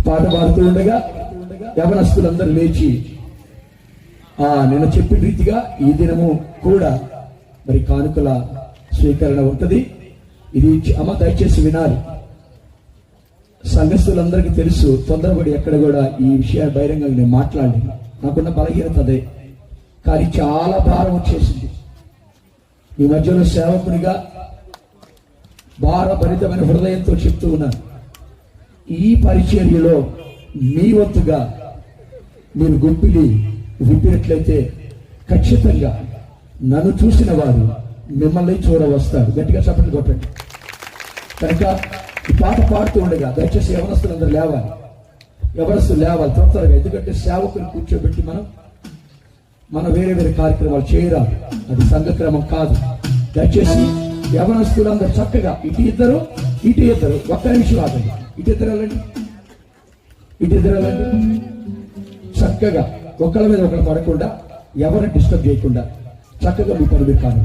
పాట పాడుతూ ఉండగా యవనస్తులందరూ లేచి నిన్న చెప్పిన రీతిగా ఈ దినము కూడా మరి కానుకల స్వీకరణ ఉంటుంది. ఇది అమ్మ దయచేసి వినాలి. సంఘస్థులందరికీ తెలుసు, తొందరపడి ఎక్కడ కూడా ఈ విషయాన్ని బహిరంగంగా నేను మాట్లాడలేదు. నాకున్న బలహీనత అదే. కానీ చాలా భారం వచ్చేసింది. ఈ మధ్యలో సేవకునిగా భారభరితమైన హృదయంతో చెప్తూ ఉన్నాను, ఈ పరిచర్యలో మీ వంతుగా మీరు గుంపిలి విప్పినట్లయితే ఖచ్చితంగా నన్ను చూసిన వారు మిమ్మల్ని చూడవస్తారు. గట్టిగా చప్పట్లు కొట్టండి. కనుక ఈ పాట పాడుతూ ఉండగా దయచేసి యవనస్తులందరూ లేవాలి, యవనస్తులు లేవాలి త్వరగా. ఎందుకంటే సేవకుని కూర్చోబెట్టి మనం వేరే వేరే కార్యక్రమాలు చేయరాదు. అది సంఘక్రమం కాదు. దయచేసి యవనస్తులందరూ చక్కగా ఇటు ఇద్దరు ఒక్క నిమిషం ఆగండి. ఇటు ఇద్దరు వెళ్ళండి. చక్కగా ఒకళ్ళ మీద ఒకళ్ళు పడకుండా, ఎవరిని డిస్టర్బ్ చేయకుండా చక్కగా మీ పని మీరు కాదు.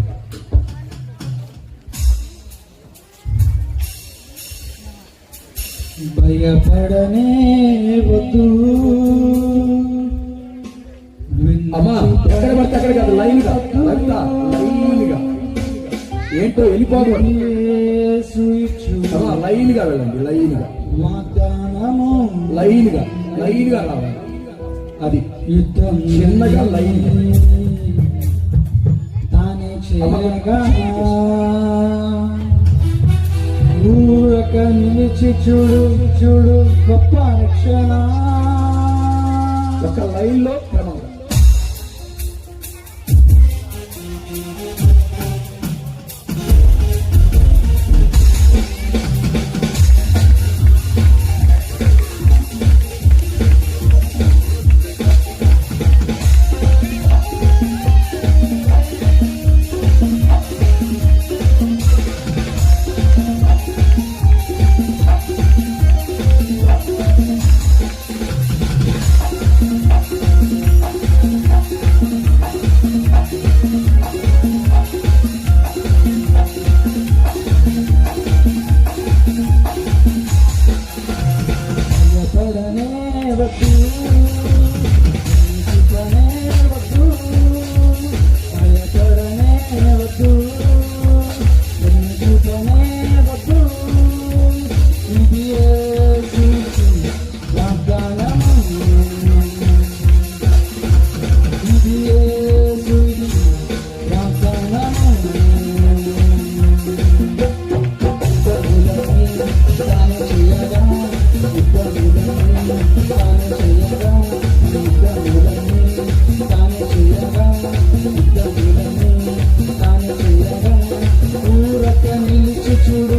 భయపడనే వద్దు అమ్మా, ఎక్కడ పడితే అక్కడ కాదు, లైన్గా ఏంటో వెళ్ళిపోకూడదు. లైన్గా వెళ్ళండి, లైన్గా రావాలి. అది యుద్ధం చిన్నగా లైన్ తానే చేయగా ఊరక నిలిచి చూడు గొప్ప రక్షణ. ఒక లైన్లో క్రమంగా ఊరక నిలిచి చూడు